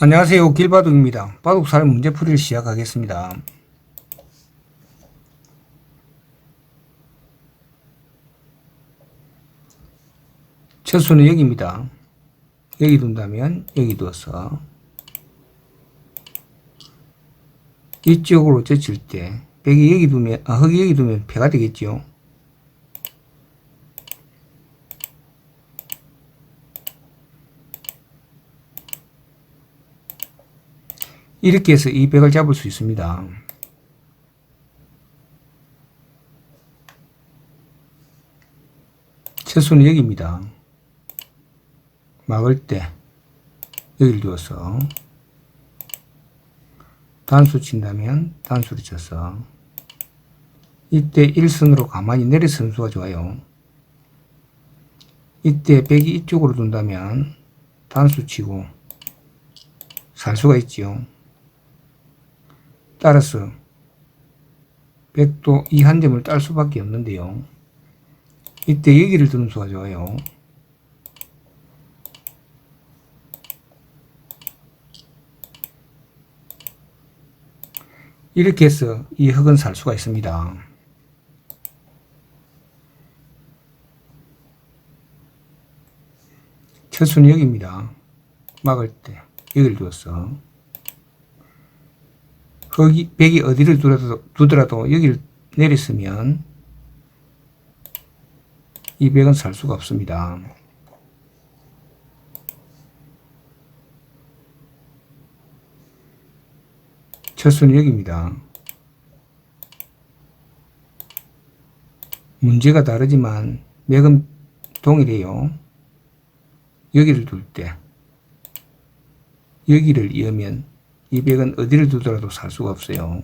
안녕하세요. 길바둑입니다. 바둑살 문제풀이를 시작하겠습니다. 첫 수는 여기입니다. 여기 둔다면 여기 두어서 이쪽으로 젖힐 때 백이 여기 두면 흙이 여기 두면 패가 되겠죠. 이렇게 해서 이 백을 잡을 수 있습니다. 첫 수는 여기입니다. 막을 때 여기를 두어서 단수 친다면 단수를 쳐서 이때 1선으로 가만히 내려서는 수가 좋아요. 이때 백이 이쪽으로 둔다면 단수 치고 살 수가 있지요. 따라서 백도 이 한 점을 딸 수밖에 없는데요. 이때 여기를 두는 수가 좋아요. 이렇게 해서 이 흙은 살 수가 있습니다. 첫 수는 여기입니다. 막을 때 여기를 두었어. 흙이, 백이 어디를 두더라도 여기를 내렸으면 이 백은 살 수가 없습니다. 첫 수는 여기입니다. 문제가 다르지만 맥은 동일해요. 여기를 둘 때 여기를 이으면 이 백은 어디를 두더라도 살 수가 없어요.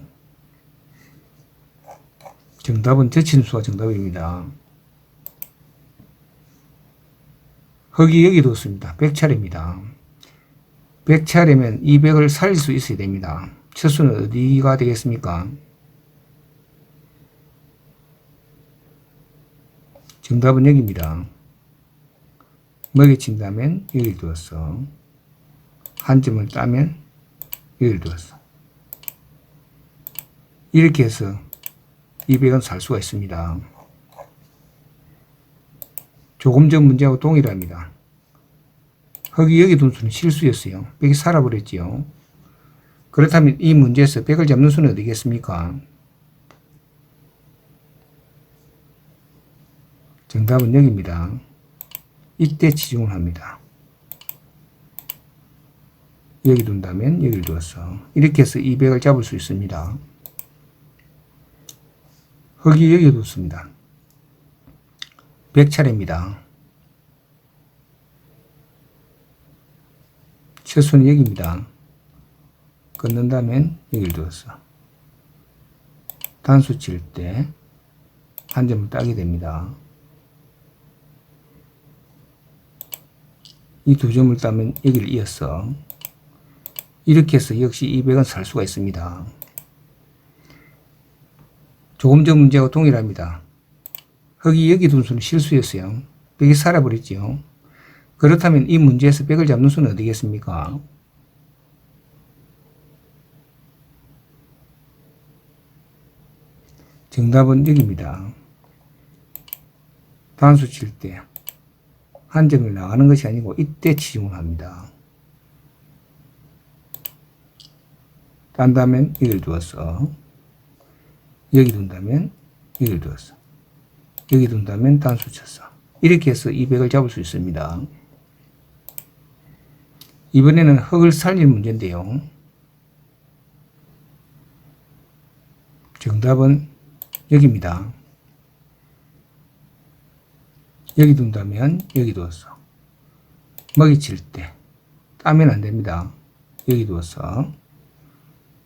정답은 젖힌 수가 정답입니다. 흙이 여기 뒀습니다. 백 차례입니다. 백 차례면 이 백을 살릴 수 있어야 됩니다. 첫 수는 어디가 되겠습니까? 정답은 여기입니다. 먹이 친다면 여기를 두었어. 한 점을 따면 여기를 두었어. 이렇게 해서 이 백은 살 수가 있습니다. 조금 전 문제하고 동일합니다. 흙이 여기 둔 수는 실수였어요. 백이 살아버렸지요. 그렇다면 이 문제에서 백을 잡는 수는 어디겠습니까? 정답은 여기입니다. 이때 치중을 합니다. 여기 둔다면 여기를 두었어. 이렇게 해서 이 백을 잡을 수 있습니다. 흙이 여기 뒀습니다. 100차례입니다. 첫 수는 여기입니다. 끊는다면 여기를 두었어. 단수 칠 때 한 점을 따게 됩니다. 이 두 점을 따면 여기를 이었어. 이렇게 해서 역시 이 백은 살 수가 있습니다. 조금 전 문제하고 동일합니다. 흙이 여기 둔 수는 실수였어요. 백이 살아버렸지요. 그렇다면 이 문제에서 백을 잡는 수는 어디겠습니까? 정답은 여기입니다. 단수 칠 때 한 점을 나가는 것이 아니고 이때 치중을 합니다. 딴다면 여기를 두었어. 여기 둔다면 여기를 두었어. 여기 둔다면 단수 쳤어. 이렇게 해서 이 백을 잡을 수 있습니다. 이번에는 흙을 살릴 문제인데요. 정답은 여기입니다. 여기 둔다면 여기 두었어. 먹이 칠 때 따면 안 됩니다. 여기 두었어.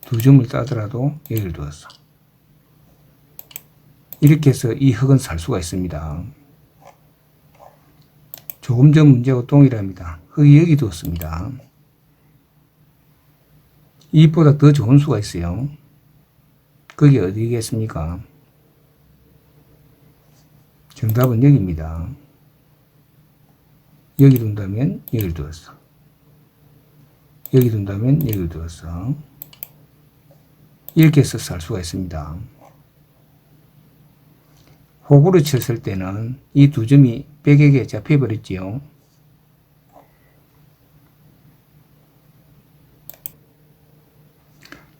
두 점을 따더라도 여기를 두었어. 이렇게 해서 이 흙은 살 수가 있습니다. 조금 전 문제하고 동일합니다. 흙이 여기 두었습니다. 이보다 더 좋은 수가 있어요. 그게 어디겠습니까? 정답은 여기입니다. 여기 둔다면 여기를 두었어. 여기 둔다면 여기를 두었어. 이렇게 해서 살 수가 있습니다. 호구를 쳤을 때는 이 두 점이 백에게 잡혀버렸지요.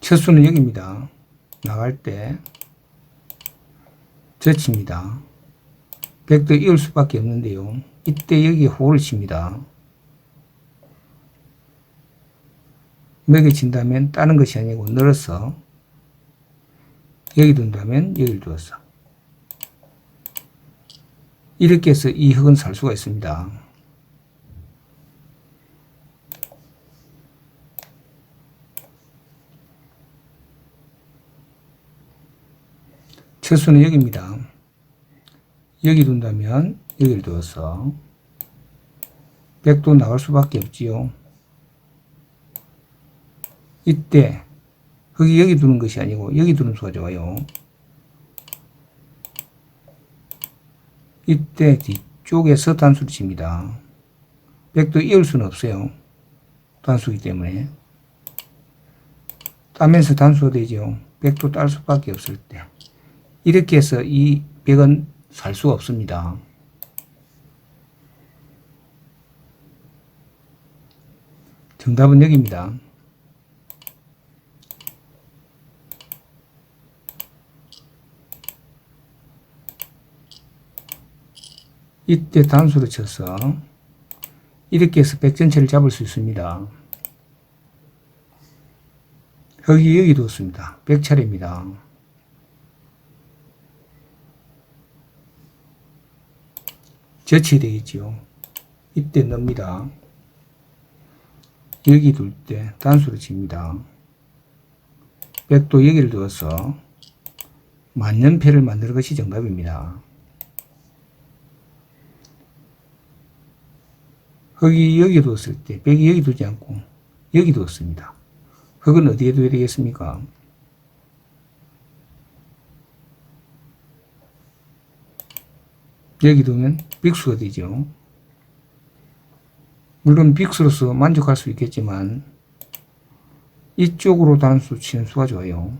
첫 수는 여기입니다. 나갈 때 젖힙니다. 백도 이을 수밖에 없는데요. 이때 여기에 호를 칩니다. 맥에 친다면 따는 것이 아니고 늘어서 여기 둔다면 여기를 두었어. 이렇게 해서 이 흙은 살 수가 있습니다. 첫 수는 여기입니다. 여기 둔다면 여기를 두어서 백도 나올 수밖에 없지요. 이때 흙이 여기 두는 것이 아니고 여기 두는 수가 좋아요. 이때 뒤쪽에서 단수를 칩니다. 백도 이을 수는 없어요. 단수이기 때문에. 따면서 단수가 되죠. 백도 딸 수밖에 없을 때. 이렇게 해서 이 백은 살 수가 없습니다. 정답은 여기입니다. 이때 단수를 쳐서 이렇게 해서 백 전체를 잡을 수 있습니다. 흙이 여기 뒀습니다. 백 차례입니다. 젖혀야 되겠지요. 이때 넣습니다. 여기 둘 때 단수를 칩니다. 백도 여기를 두어서 만년패를 만드는 것이 정답입니다. 흙이 여기 두었을 때 백이 여기 두지 않고 여기 두었습니다. 흙은 어디에 둬야 되겠습니까? 여기 두면 빅수가 되죠. 물론 빅수로서 만족할 수 있겠지만 이쪽으로 단수 치는 수가 좋아요.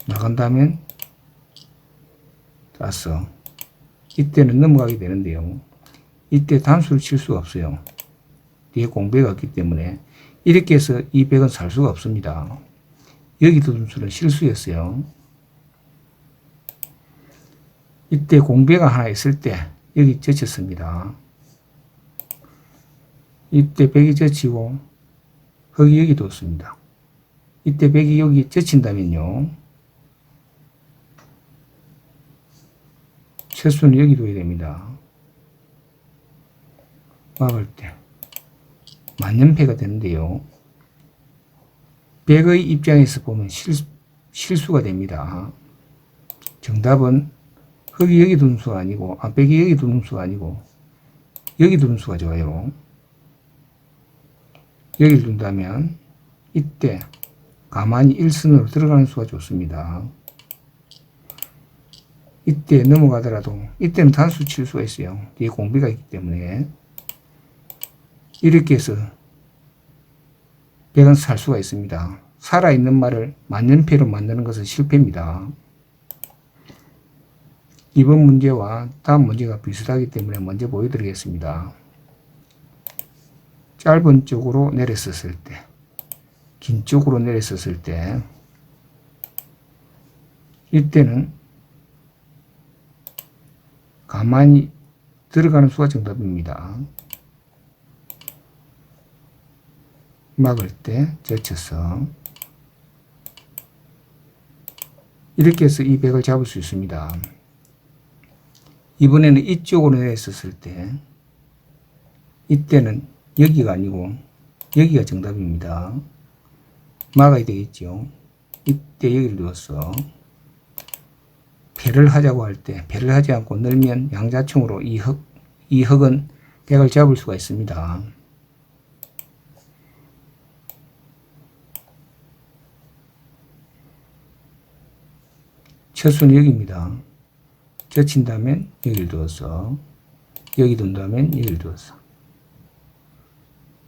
나간다면 땄어. 이때는 넘어가게 되는데요. 이때 단수를 칠 수가 없어요. 뒤에 공백이 없기 때문에 이렇게 해서 이 백은 살 수가 없습니다. 여기 둔 수는 실수였어요. 이때 공배가 하나 있을 때 여기 젖혔습니다. 이때 백이 젖히고 흙이 여기 뒀습니다. 이때 백이 여기 젖힌다면요. 채수는 여기 둬야 됩니다. 막을 때 만년패가 되는데요. 백의 입장에서 보면 실수가 됩니다. 정답은 흙이 여기 두는 수가 아니고, 백이 여기 두는 수가 아니고, 여기 두는 수가 좋아요. 여기를 둔다면, 이때 가만히 일선으로 들어가는 수가 좋습니다. 이때 넘어가더라도, 이때는 단수 칠 수가 있어요. 뒤에 공비가 있기 때문에. 이렇게 해서 백은 살 수가 있습니다. 살아있는 말을 만년패로 만드는 것은 실패입니다. 이번 문제와 다음 문제가 비슷하기 때문에 먼저 보여드리겠습니다. 짧은 쪽으로 내렸었을 때, 긴 쪽으로 내렸었을 때, 이때는 가만히 들어가는 수가 정답입니다. 막을 때 젖혀서 이렇게 해서 이 백을 잡을 수 있습니다. 이번에는 이쪽으로 내렸었을 때 이때는 여기가 아니고 여기가 정답입니다. 막아야 되겠죠. 이때 여기를 두었어. 패를 하자고 할 때 패를 하지 않고 늘면 양자충으로 이 흙은 백을 잡을 수가 있습니다. 첫 수는 여기입니다. 젖힌다면 여기를 두었어. 여기 둔다면 여기를 두었어.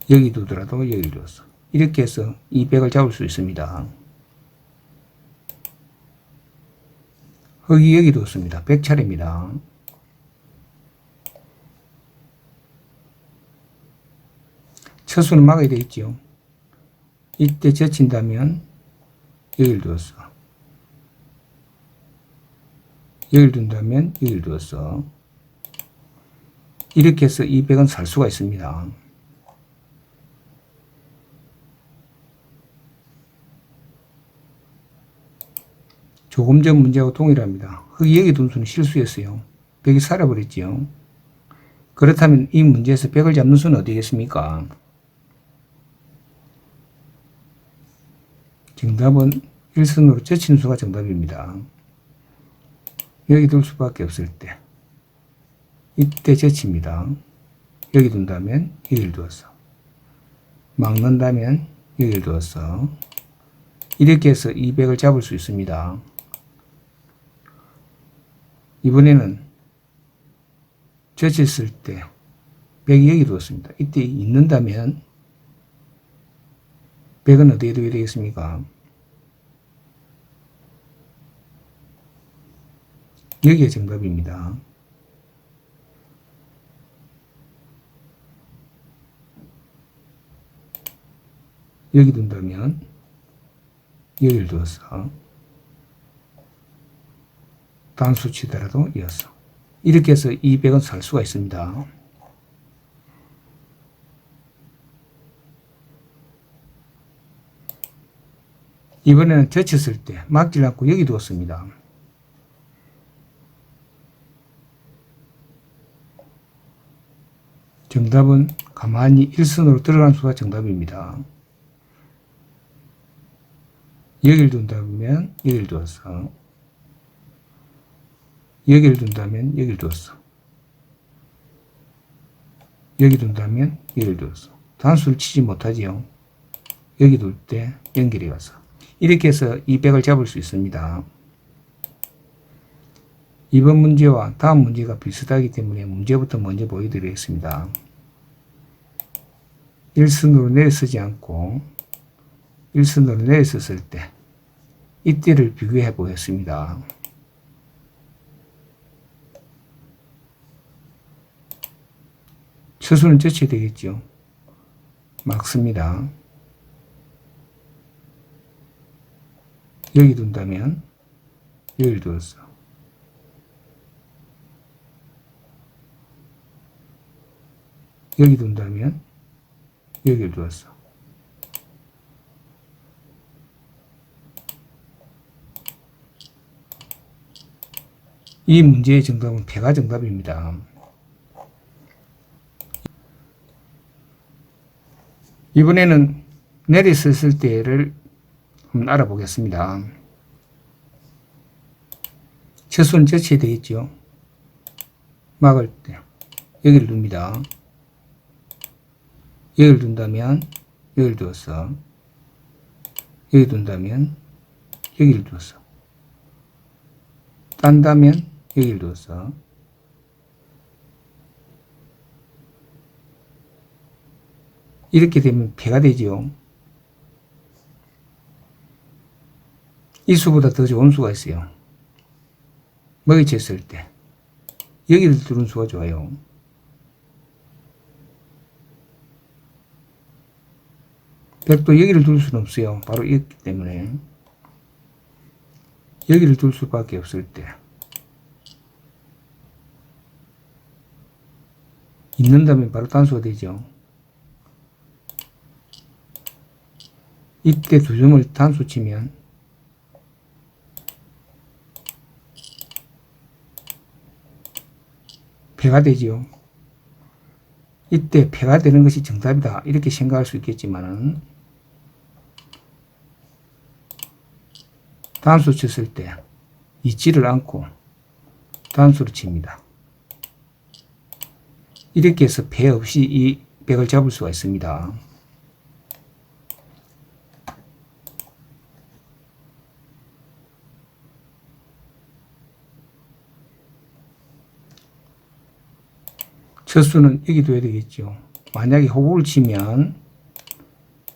여기 두더라도 여기 두었어. 이렇게 해서 이 100을 잡을 수 있습니다. 흙이 여기 두었습니다. 100차례입니다. 첫수는 막아야 되겠지요. 이때 젖힌다면 여기를 두었어. 여기를 둔다면 여기를 두었어. 이렇게 해서 이 100은 살 수가 있습니다. 조금 전 문제하고 동일합니다. 흙이 여기 둔 수는 실수였어요. 100이 살아버렸지요. 그렇다면 이 문제에서 100을 잡는 수는 어디겠습니까? 정답은 1선으로 젖히는 수가 정답입니다. 여기 둘 수밖에 없을 때 이때 젖힙니다. 여기 둔다면 여기를 두었어. 막는다면 여기를 두었어. 이렇게 해서 200을 잡을 수 있습니다. 이번에는 젖혔을 때 100이 여기 두었습니다. 이때 있는다면 100은 어디에 두어야 되겠습니까? 여기가 정답입니다. 여기 둔다면 여기를 두었어. 단수 치더라도 이었어. 이렇게 해서 200은 살 수가 있습니다. 이번에는 젖혔을 때 막질 않고 여기 두었습니다. 정답은 가만히 일선으로 들어간 수가 정답입니다. 여기를 둔다면 여기를 두었어. 여기를 둔다면 여기를 두었어. 여기 둔다면 여기를 두었어. 단수를 치지 못하지요. 여기 둘 때 연결이 가서. 이렇게 해서 200을 잡을 수 있습니다. 이번 문제와 다음 문제가 비슷하기 때문에 문제부터 먼저 보여드리겠습니다. 일선으로 내려서지 않고 일선으로 내렸었을 때 이때를 비교해 보겠습니다. 첫수는 젖혀야 되겠죠. 막습니다. 여기 둔다면 여기를 두었어. 여기 둔다면 여기를 두었어. 이 문제의 정답은 배가 정답입니다. 이번에는 내렸었을 때를 한번 알아보겠습니다. 첫수는 젖혀야 되겠죠. 막을 때 여기를 둡니다. 여기를 둔다면 여기를 두었어. 여기 둔다면 여기를 두었어. 딴다면 여기를 두었어. 이렇게 되면 배가 되죠. 이 수보다 더 좋은 수가 있어요. 먹이쳤을 때 여기를 두는 수가 좋아요. 백도 여기를 둘 수는 없어요. 바로 있기 때문에 여기를 둘 수밖에 없을 때 있는다면 바로 단수가 되죠. 이때 두 점을 단수 치면 배가 되지요. 이때 배가 되는 것이 정답이다 이렇게 생각할 수 있겠지만은 단수 쳤을 때 잊지를 않고 단수를 칩니다. 이렇게 해서 배 없이 이 100을 잡을 수가 있습니다. 첫수는 여기 둬야 되겠죠. 만약에 호구를 치면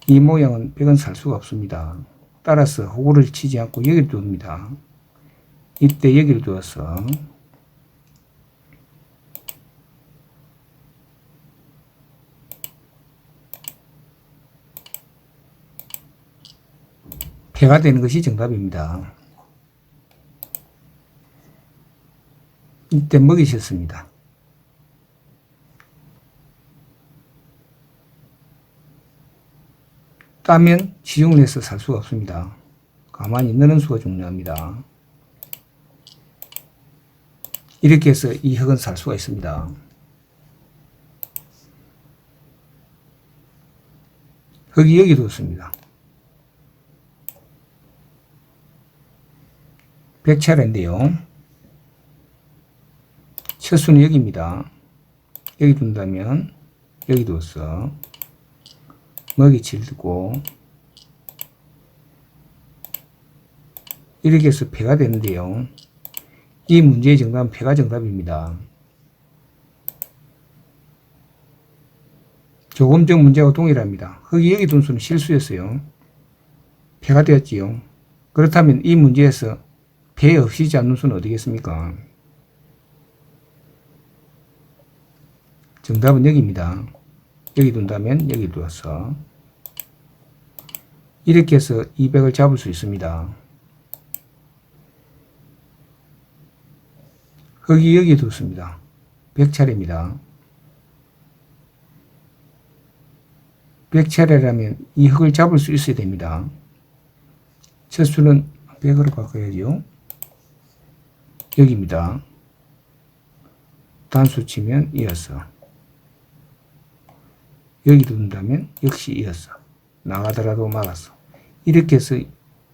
이 모양은 백은 살 수가 없습니다. 따라서 호구를 치지 않고 여기를 둡니다. 이때 여기를 두어서 패가 되는 것이 정답입니다. 이때 먹이셨습니다. 따면 시중을 해서 살 수가 없습니다. 가만히 넣는 수가 중요합니다. 이렇게 해서 이 흙은 살 수가 있습니다. 흙이 여기 뒀습니다. 백차례인데요. 첫 수는 여기입니다. 여기 둔다면 여기 뒀어. 먹이칠 두고 이렇게 해서 패가 되는데요. 이 문제의 정답은 패가 정답입니다. 조금 전 문제와 동일합니다. 흙이 여기 둔 수는 실수였어요. 패가 되었지요. 그렇다면 이 문제에서 패 없이지 않는 수는 어디겠습니까? 정답은 여기입니다. 여기 둔다면 여기 두어서 이렇게 해서 200을 잡을 수 있습니다. 흙이 여기 뒀습니다. 100차례입니다. 100차례라면 이 흙을 잡을 수 있어야 됩니다. 첫 수는 100으로 바꿔야죠. 여기입니다. 단수 치면 이어서 여기 둔다면 역시 이어서 나가더라도 막았어. 이렇게 해서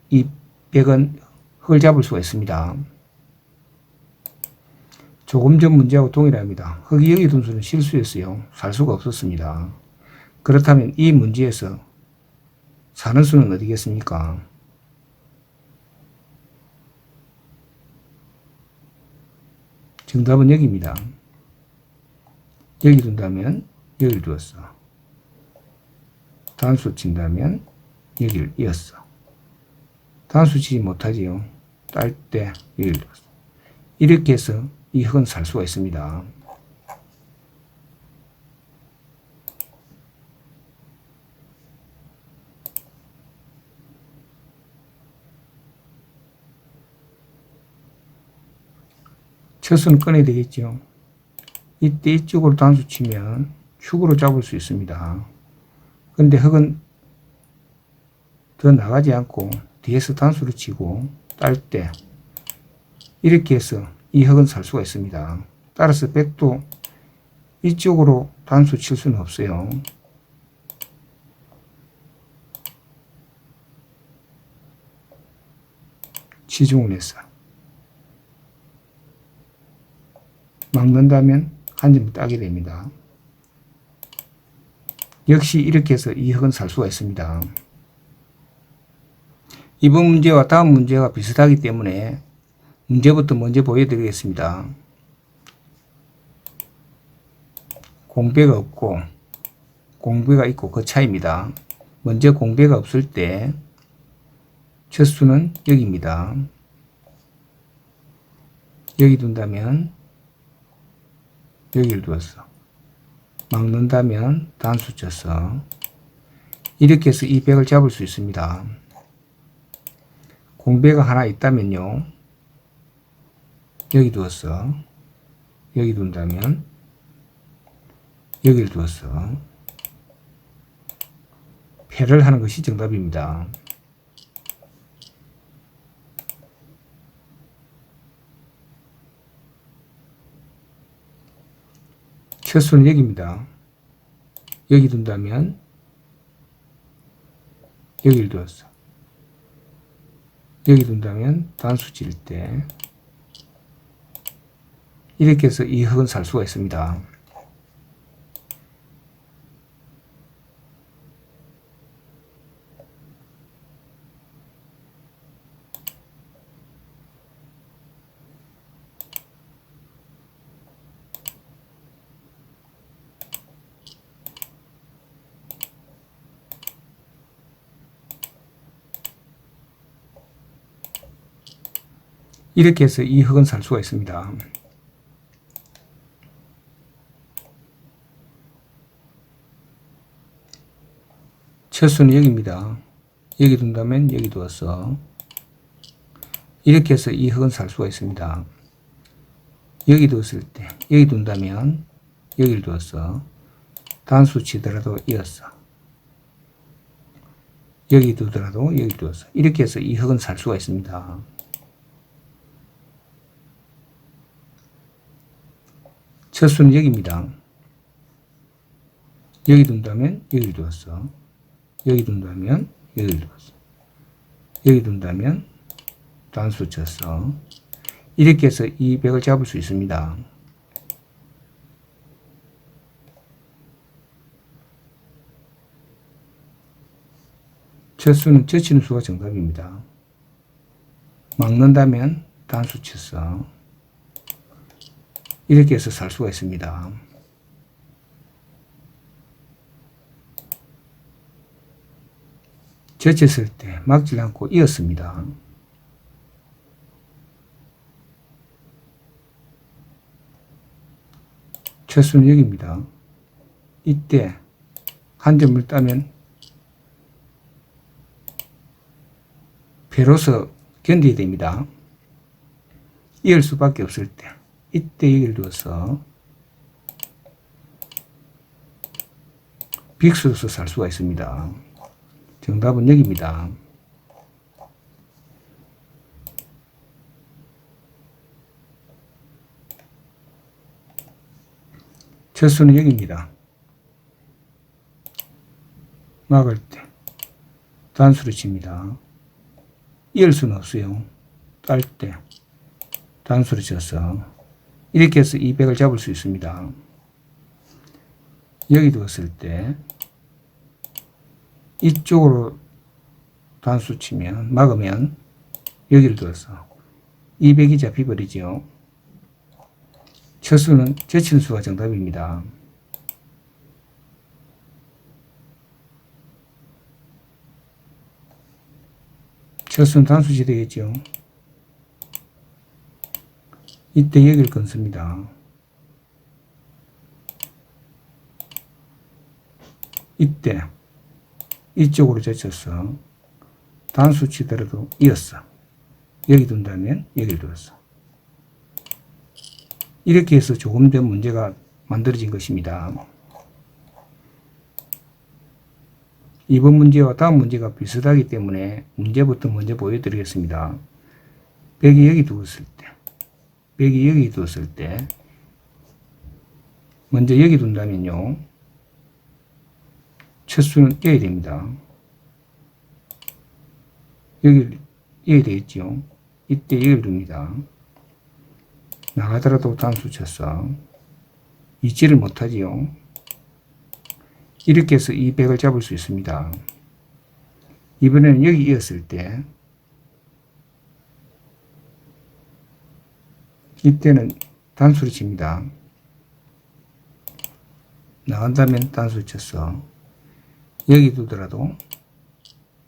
이 100은 흙을 잡을 수가 있습니다. 조금 전 문제하고 동일합니다. 흙이 여기 둔 수는 실수였어요. 살 수가 없었습니다. 그렇다면 이 문제에서 사는 수는 어디겠습니까? 정답은 여기입니다. 여기 둔다면 여기를 두었어. 단수 친다면 여기를 이었어. 단수 치지 못하지요. 딸 때 여기를 두었어. 이렇게 해서 이 흙은 살 수가 있습니다. 첫 수는 꺼내야 되겠죠. 이때 이쪽으로 단수 치면 축으로 잡을 수 있습니다. 근데 흙은 더 나가지 않고 뒤에서 단수를 치고 딸 때 이렇게 해서 이 흙은 살 수가 있습니다. 따라서 백도 이쪽으로 단수 칠 수는 없어요. 치중을 해서 막는다면 한 점 따게 됩니다. 역시 이렇게 해서 이 흙은 살 수가 있습니다. 이번 문제와 다음 문제가 비슷하기 때문에 문제부터 먼저 보여드리겠습니다. 공배가 없고 공배가 있고 그 차이입니다. 먼저 공배가 없을 때 첫 수는 여기입니다. 여기 둔다면 여기를 두었어. 막는다면 단수 쳐서 이렇게 해서 이 100을 잡을 수 있습니다. 공배가 하나 있다면요. 여기 두었어. 여기 둔다면 여기를 두었어. 패를 하는 것이 정답입니다. 첫 수는 여기입니다. 여기 둔다면 여기를 두었어. 여기 둔다면 단수 칠 때 이렇게 해서 이 흙은 살 수가 있습니다. 이렇게 해서 이 흙은 살 수가 있습니다. 첫 수는 여기입니다. 여기 둔다면 여기 두었어. 이렇게 해서 이 흙은 살 수가 있습니다. 여기 두었을 때 여기 둔다면 여기를 두었어. 단수 치더라도 이었어. 여기 두더라도 여기 두었어. 이렇게 해서 이 흙은 살 수가 있습니다. 첫 수는 여기입니다. 여기 둔다면 여기를 두었어. 여기 둔다면 여기를 두었어. 여기 둔다면 단수 쳤어. 이렇게 해서 이 벽을 잡을 수 있습니다. 첫 수는 젖히는 수가 정답입니다. 막는다면 단수 쳤어. 이렇게 해서 살 수가 있습니다. 젖혔을 때 막지 않고 이었습니다. 첫 수는 여기입니다. 이때 한 점을 따면 배로서 견뎌야 됩니다. 이을 수밖에 없을 때 이때 여기를 두어서 빅수로서 살 수가 있습니다. 정답은 여기입니다. 첫 수는 여기입니다. 막을 때 단수를 칩니다. 이을 수는 없어요. 딸 때 단수를 쳐서 이렇게 해서 이 벽을 잡을 수 있습니다. 여기 두었을 때 이쪽으로 단수 치면 막으면 여기를 두어서 이 벽이 잡혀버리죠. 첫 수는 젖히는 수가 정답입니다. 첫 수는 단수치 되겠죠. 이때 여기를 끊습니다. 이때 이쪽으로 젖혀서 단수 치더라도 이었어. 여기 둔다면 여기를 두었어. 이렇게 해서 조금 더 문제가 만들어진 것입니다. 이번 문제와 다음 문제가 비슷하기 때문에 문제부터 먼저 보여드리겠습니다. 벽이 여기 두었을 때, 벽이 여기 두었을 때, 먼저 여기 둔다면요, 첫 수는 이어야 됩니다. 여기 이어야 되겠죠. 이때 여기를 둡니다. 나가더라도 단수 쳐서 잊지를 못하지요. 이렇게 해서 이 벽을 잡을 수 있습니다. 이번에는 여기 이었을 때 이때는 단수를 칩니다. 나간다면 단수 쳐서 여기 두더라도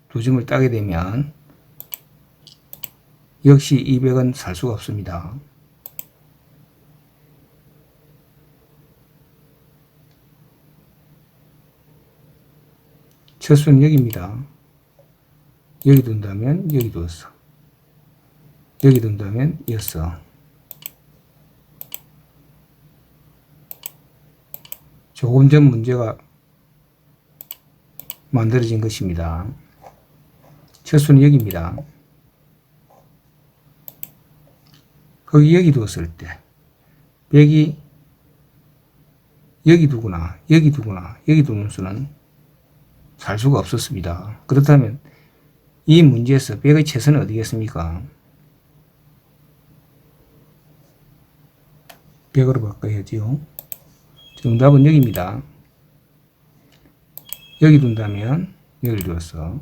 두 점을 따게 되면 역시 이 벽은 살 수가 없습니다. 첫 수는 여기입니다. 여기 둔다면 여기 두었어. 여기 둔다면 이었어. 조금 전 문제가 만들어진 것입니다. 첫 수는 여기입니다. 거기 여기 두었을 때 벽이 여기 두거나 여기 두거나 여기 두는 수는 살 수가 없었습니다. 그렇다면 이 문제에서 벽의 최선은 어디겠습니까? 벽으로 바꿔야지요. 정답은 여기입니다. 여기 둔다면 여기를 두어서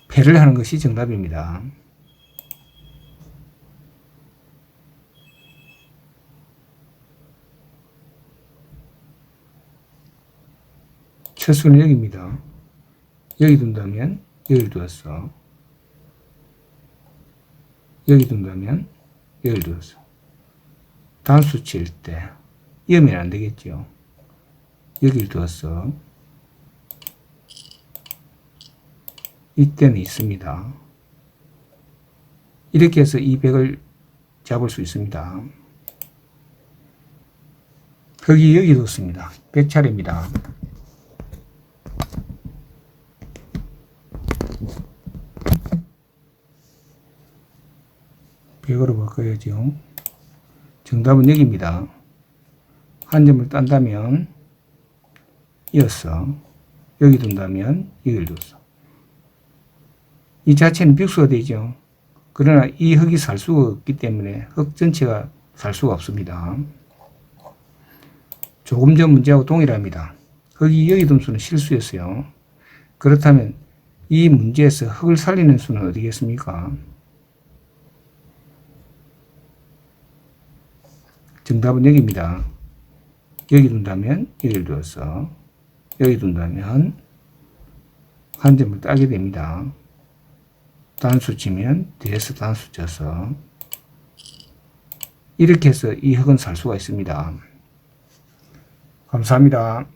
패를 하는 것이 정답입니다. 첫 수는 여기입니다. 여기 둔다면 여기를 두었어. 여기 둔다면 여기를 두었어. 단수 칠 때 이으면 안 되겠죠. 여기를 두었어. 이때는 있습니다. 이렇게 해서 이 100을 잡을 수 있습니다. 흑이 여기 뒀습니다. 100차례입니다. 백으로 바꿔야죠. 정답은 여기입니다. 한 점을 딴다면 이었어. 여기 둔다면 여기를 뒀어. 이 자체는 빅수가 되죠. 그러나 이 흑이 살 수가 없기 때문에 흑 전체가 살 수가 없습니다. 조금 전 문제하고 동일합니다. 흑이 여기 둔 수는 실수였어요. 그렇다면 이 문제에서 흑을 살리는 수는 어디겠습니까? 정답은 여기입니다. 여기 둔다면 여기를 두었어. 여기 둔다면 한 점을 따게 됩니다. 단수 치면 뒤에서 단수 쳐서 이렇게 해서 이 흑은 살 수가 있습니다. 감사합니다.